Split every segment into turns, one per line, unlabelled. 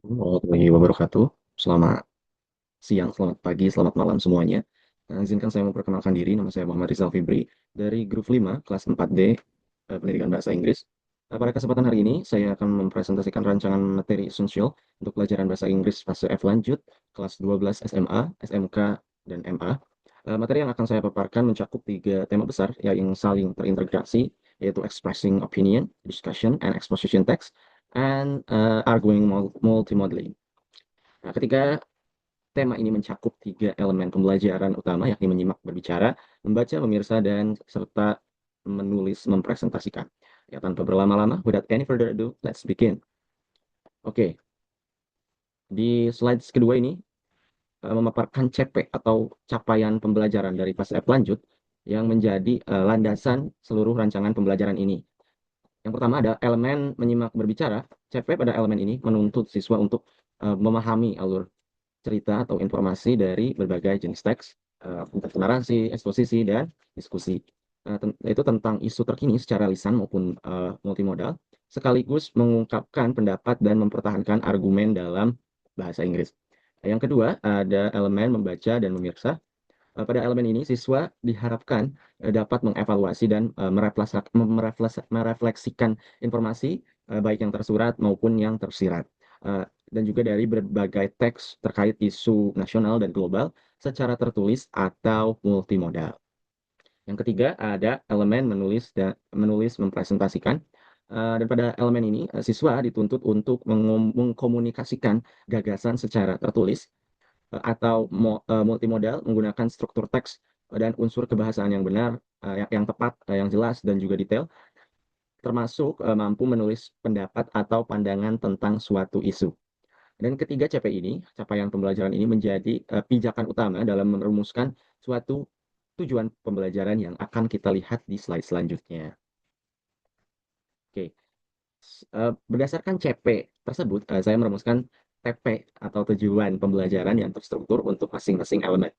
Warahmatullahi wabarakatuh. Selamat siang, selamat pagi, selamat malam semuanya. Izinkan saya memperkenalkan diri, nama saya Muhammad Rizal Fibri dari grup 5, kelas 4D, Pendidikan Bahasa Inggris. Pada kesempatan hari ini, saya akan mempresentasikan rancangan materi esensial untuk pelajaran Bahasa Inggris fase F lanjut, kelas 12 SMA, SMK, dan MA. Materi yang akan saya paparkan mencakup tiga tema besar yang saling terintegrasi, yaitu expressing opinion, discussion, and exposition text, and arguing multimodally. Nah, ketika tema ini mencakup tiga elemen pembelajaran utama, yakni menyimak, berbicara, membaca, memirsa, dan serta menulis, mempresentasikan. Ya, tanpa berlama-lama, without any further ado, let's begin. Oke, di slides kedua ini memaparkan CP atau capaian pembelajaran dari fase F lanjut yang menjadi landasan seluruh rancangan pembelajaran ini. Yang pertama ada elemen menyimak berbicara. CP pada elemen ini menuntut siswa untuk memahami alur cerita atau informasi dari berbagai jenis teks, entah itu narasi, eksposisi, dan diskusi. Itu tentang isu terkini secara lisan maupun multimodal, sekaligus mengungkapkan pendapat dan mempertahankan argumen dalam bahasa Inggris. Yang kedua, ada elemen membaca dan memirsa. Pada elemen ini, siswa diharapkan dapat mengevaluasi dan merefleksikan informasi, baik yang tersurat maupun yang tersirat. Dan juga dari berbagai teks terkait isu nasional dan global secara tertulis atau multimodal. Yang ketiga ada elemen menulis mempresentasikan. Dan pada elemen ini siswa dituntut untuk mengkomunikasikan gagasan secara tertulis atau multimodal menggunakan struktur teks dan unsur kebahasaan yang benar, yang tepat, yang jelas dan juga detail, termasuk mampu menulis pendapat atau pandangan tentang suatu isu. Dan ketiga CP ini, capaian pembelajaran ini menjadi pijakan utama dalam merumuskan suatu tujuan pembelajaran yang akan kita lihat di slide selanjutnya. Oke, berdasarkan CP tersebut, saya merumuskan TP atau tujuan pembelajaran yang terstruktur untuk masing-masing elemen.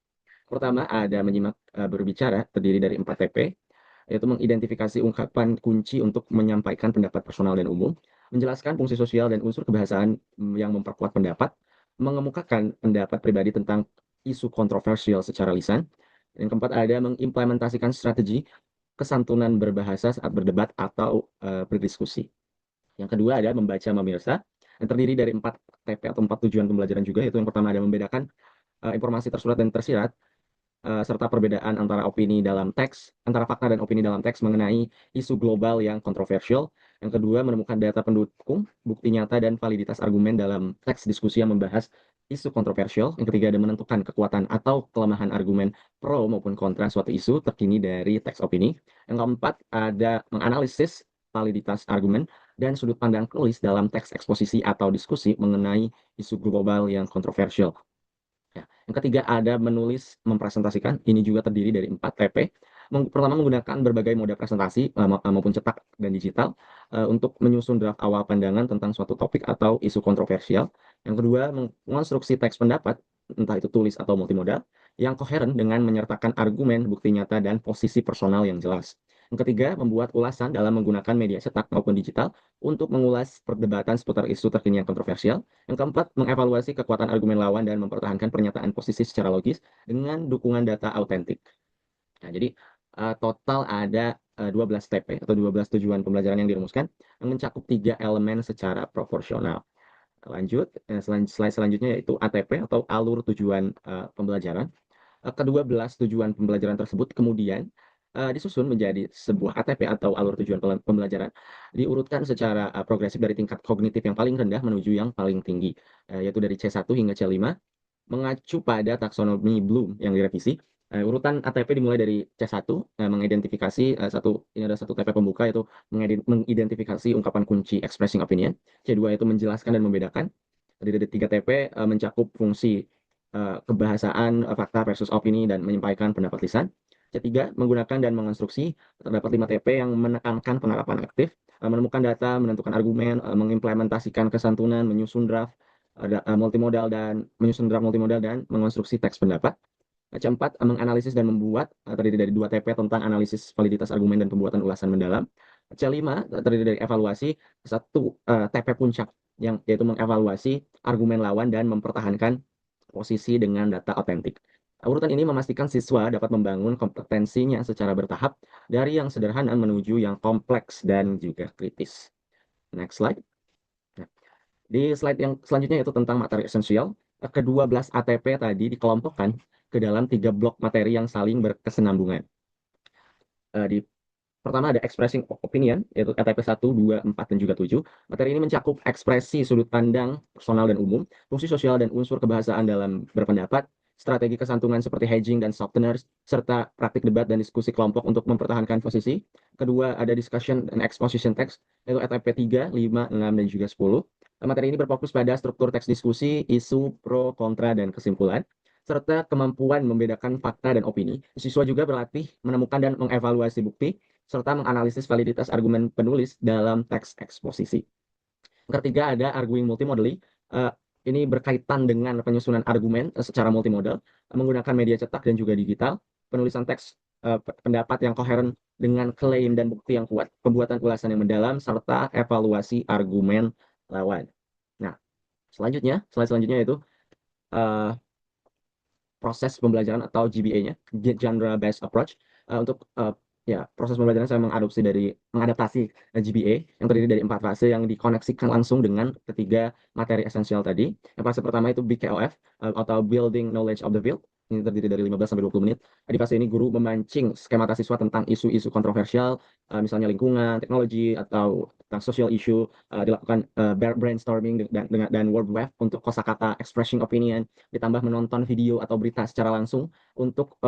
Pertama, ada menyimak berbicara, terdiri dari 4 TP, yaitu mengidentifikasi ungkapan kunci untuk menyampaikan pendapat personal dan umum, menjelaskan fungsi sosial dan unsur kebahasaan yang memperkuat pendapat, mengemukakan pendapat pribadi tentang isu kontroversial secara lisan. Yang keempat, ada mengimplementasikan strategi kesantunan berbahasa saat berdebat atau berdiskusi. Yang kedua ada membaca memirsa, yang terdiri dari 4 TP atau 4 tujuan pembelajaran juga, yaitu yang pertama ada membedakan informasi tersurat dan tersirat, serta perbedaan antara opini dalam teks, antara fakta dan opini dalam teks mengenai isu global yang kontroversial. Yang kedua, menemukan data pendukung, bukti nyata, dan validitas argumen dalam teks diskusi yang membahas isu kontroversial. Yang ketiga, ada menentukan kekuatan atau kelemahan argumen pro maupun kontra suatu isu terkini dari teks opini. Yang keempat, ada menganalisis validitas argumen dan sudut pandang penulis dalam teks eksposisi atau diskusi mengenai isu global yang kontroversial. Ya. Yang ketiga ada menulis mempresentasikan. Ini juga terdiri dari 4 TP. Pertama menggunakan berbagai moda presentasi maupun cetak dan digital untuk menyusun draft awal pandangan tentang suatu topik atau isu kontroversial. Yang kedua, mengonstruksi teks pendapat, entah itu tulis atau multimodal, yang koheren dengan menyertakan argumen, bukti nyata, dan posisi personal yang jelas. Yang ketiga, membuat ulasan dalam menggunakan media cetak maupun digital untuk mengulas perdebatan seputar isu terkini yang kontroversial. Yang keempat, mengevaluasi kekuatan argumen lawan dan mempertahankan pernyataan posisi secara logis dengan dukungan data autentik. Nah, jadi total ada 12 TP atau 12 tujuan pembelajaran yang dirumuskan yang mencakup tiga elemen secara proporsional. Lanjut, slide selanjutnya yaitu ATP atau alur tujuan pembelajaran. Kedua belas tujuan pembelajaran tersebut kemudian disusun menjadi sebuah ATP atau alur tujuan pembelajaran, diurutkan secara progresif dari tingkat kognitif yang paling rendah menuju yang paling tinggi, yaitu dari C1 hingga C5, mengacu pada taksonomi Bloom yang direvisi. Urutan ATP dimulai dari C1, mengidentifikasi ini ada satu TP pembuka yaitu mengidentifikasi ungkapan kunci expressing opinion. C2 itu menjelaskan dan membedakan. Terdiri dari 3 TP mencakup fungsi kebahasaan, fakta versus opini dan menyampaikan pendapat lisan. C3 menggunakan dan mengonstruksi. Terdapat 5 TP yang menekankan penerapan aktif, menemukan data, menentukan argumen, mengimplementasikan kesantunan, menyusun draft multimodal dan menyusun draft multimodal dan mengonstruksi teks pendapat. C4 menganalisis dan membuat, terdiri dari 2 TP tentang analisis validitas argumen dan pembuatan ulasan mendalam. C5 terdiri dari evaluasi, 1 TP puncak yang yaitu mengevaluasi argumen lawan dan mempertahankan posisi dengan data otentik. Urutan ini memastikan siswa dapat membangun kompetensinya secara bertahap dari yang sederhana menuju yang kompleks dan juga kritis. Next slide. Nah, di slide yang selanjutnya yaitu tentang materi esensial. Kedua belas ATP tadi dikelompokkan ke dalam 3 blok materi yang saling berkesinambungan. Di pertama ada expressing opinion, yaitu ATP 1, 2, 4, dan juga 7. Materi ini mencakup ekspresi sudut pandang personal dan umum, fungsi sosial dan unsur kebahasaan dalam berpendapat, strategi kesantungan seperti hedging dan softeners, serta praktik debat dan diskusi kelompok untuk mempertahankan posisi. Kedua, ada discussion dan exposition text, yaitu ATP 3, 5, 6, dan juga 10. Materi ini berfokus pada struktur teks diskusi, isu, pro, kontra, dan kesimpulan serta kemampuan membedakan fakta dan opini. Siswa juga berlatih menemukan dan mengevaluasi bukti, serta menganalisis validitas argumen penulis dalam teks eksposisi. Yang ketiga ada arguing multimodally. Uh, ini berkaitan dengan penyusunan argumen secara multimodal, menggunakan media cetak dan juga digital, penulisan teks pendapat yang koheren dengan klaim dan bukti yang kuat, pembuatan ulasan yang mendalam, serta evaluasi argumen lawan. Nah, slide selanjutnya itu uh, proses pembelajaran atau GBA-nya, Genre Based Approach, untuk ya proses pembelajaran saya mengadaptasi GBA yang terdiri dari 4 fase yang dikoneksikan langsung dengan ketiga materi esensial tadi. Yang fase pertama itu BKOF atau Building Knowledge of the Field. Ini terdiri dari 15 sampai 20 menit. Di fase ini guru memancing skemata siswa tentang isu-isu kontroversial, misalnya lingkungan, teknologi, atau tentang social issue, dilakukan brainstorming dan word web untuk kosakata expressing opinion, ditambah menonton video atau berita secara langsung untuk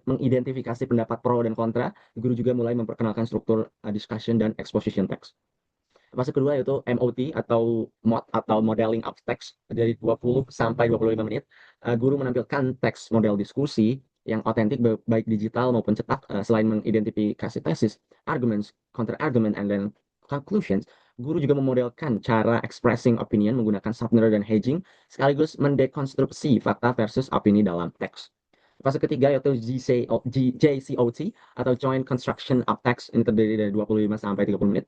mengidentifikasi pendapat pro dan kontra. Guru juga mulai memperkenalkan struktur discussion dan exposition text. Fase kedua yaitu MOT atau MOT atau modeling of text dari 20 sampai 25 menit. Guru menampilkan teks model diskusi yang otentik baik digital maupun cetak. Selain mengidentifikasi tesis, arguments, counter argument, and then conclusions, guru juga memodelkan cara expressing opinion menggunakan softener dan hedging, sekaligus mendekonstruksi fakta versus opini dalam teks. Fase ketiga yaitu JCOT atau Joint Construction of Text, ini terdiri dari 25 sampai 30 menit.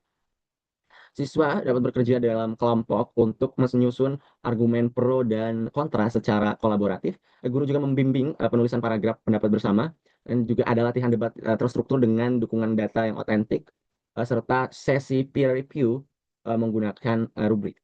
Siswa dapat bekerja dalam kelompok untuk menyusun argumen pro dan kontra secara kolaboratif. Guru juga membimbing penulisan paragraf pendapat bersama, dan juga ada latihan debat terstruktur dengan dukungan data yang otentik, serta sesi peer review menggunakan rubrik.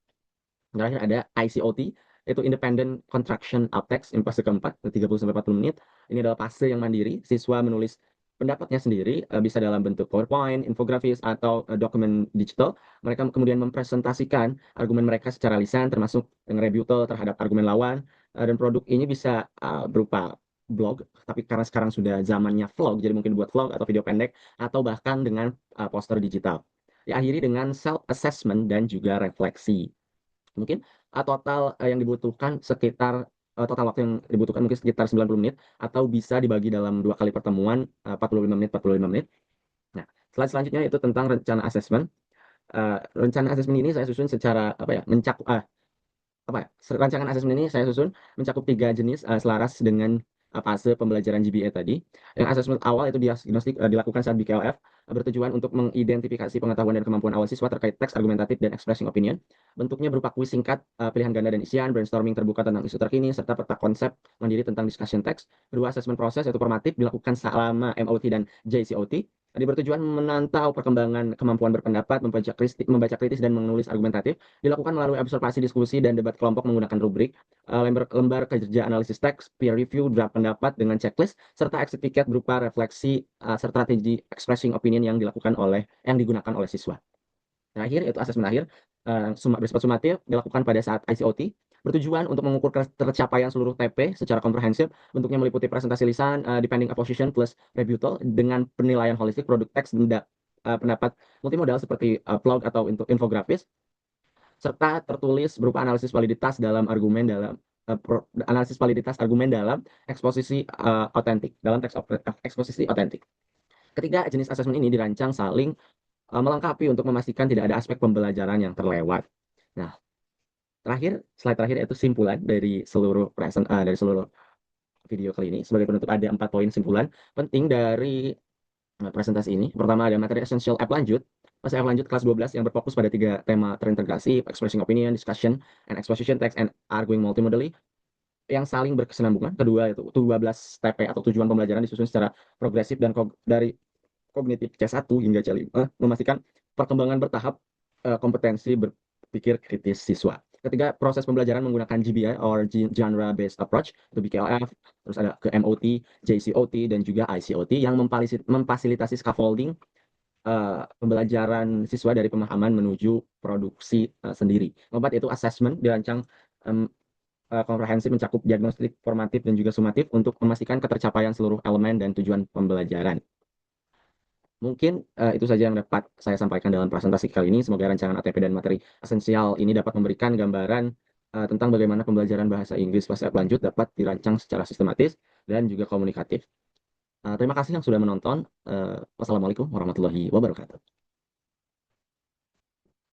Terakhir ada ICOT, yaitu Independent Construction of Text, ini fase keempat, 30-40 menit. Ini adalah fase yang mandiri, siswa menulis pendapatnya sendiri, bisa dalam bentuk PowerPoint, infografis, atau dokumen digital. Mereka kemudian mempresentasikan argumen mereka secara lisan, termasuk dengan rebuttal terhadap argumen lawan, dan produk ini bisa berupa blog, tapi karena sekarang sudah zamannya vlog, jadi mungkin buat vlog atau video pendek, atau bahkan dengan poster digital. Diakhiri dengan self-assessment dan juga refleksi. Mungkin total yang dibutuhkan sekitar total waktu yang dibutuhkan mungkin sekitar 90 menit atau bisa dibagi dalam 2 kali pertemuan 45 menit 45 menit. Nah, slide selanjutnya itu tentang rencana asesmen. Rencana asesmen ini saya susun secara rancangan asesmen ini saya susun mencakup 3 jenis selaras dengan fase pembelajaran GBA tadi. Yang asesmen awal itu diagnostik dilakukan saat BKOF, bertujuan untuk mengidentifikasi pengetahuan dan kemampuan awal siswa terkait teks argumentatif dan expressing opinion. Bentuknya berupa kuis singkat, pilihan ganda dan isian, brainstorming terbuka tentang isu terkini, serta peta konsep mandiri tentang discussion text. Kedua, asesmen proses yaitu formatif dilakukan selama MOT dan JCOT. Tadi bertujuan memantau perkembangan kemampuan berpendapat, membaca kritis dan menulis argumentatif, dilakukan melalui observasi diskusi dan debat kelompok menggunakan rubrik, lembar kerja analisis teks, peer review, draft pendapat dengan checklist, serta sertifikat berupa refleksi strategi expressing opinion yang digunakan oleh siswa. Terakhir yaitu asesmen akhir bersifat sumatif dilakukan pada saat ICOT, bertujuan untuk mengukur tercapaian seluruh TP secara komprehensif. Bentuknya meliputi presentasi lisan, depending opposition plus rebuttal dengan penilaian holistik produk teks dan pendapat multimodal seperti vlog atau infografis, serta tertulis berupa analisis validitas argumen dalam eksposisi otentik, dalam teks eksposisi otentik. Ketiga jenis asesmen ini dirancang saling melengkapi untuk memastikan tidak ada aspek pembelajaran yang terlewat. Nah, slide terakhir yaitu simpulan dari seluruh video kali ini. Sebagai penutup ada 4 poin simpulan penting dari presentasi ini. Pertama ada materi esensial app lanjut. Pas saya lanjut kelas 12 yang berfokus pada tiga tema terintegrasi, expressing opinion, discussion, and exposition text, and arguing multimodally, yang saling berkesinambungan. Kedua itu 12 TP atau tujuan pembelajaran disusun secara progresif dan dari kognitif C1 hingga C5, memastikan perkembangan bertahap kompetensi berpikir kritis siswa. Ketiga, proses pembelajaran menggunakan GBI or Genre Based Approach, itu BKLF, terus ada ke MOT, JCOT, dan juga ICOT yang memfasilitasi scaffolding pembelajaran siswa dari pemahaman menuju produksi sendiri. Keempat itu assessment dirancang komprehensif, mencakup diagnostik, formatif, dan juga sumatif untuk memastikan ketercapaian seluruh elemen dan tujuan pembelajaran. Mungkin itu saja yang dapat saya sampaikan dalam presentasi kali ini. Semoga rancangan ATP dan materi esensial ini dapat memberikan gambaran tentang bagaimana pembelajaran bahasa Inggris pas lanjut dapat dirancang secara sistematis dan juga komunikatif. Terima kasih yang sudah menonton. Wassalamualaikum warahmatullahi wabarakatuh.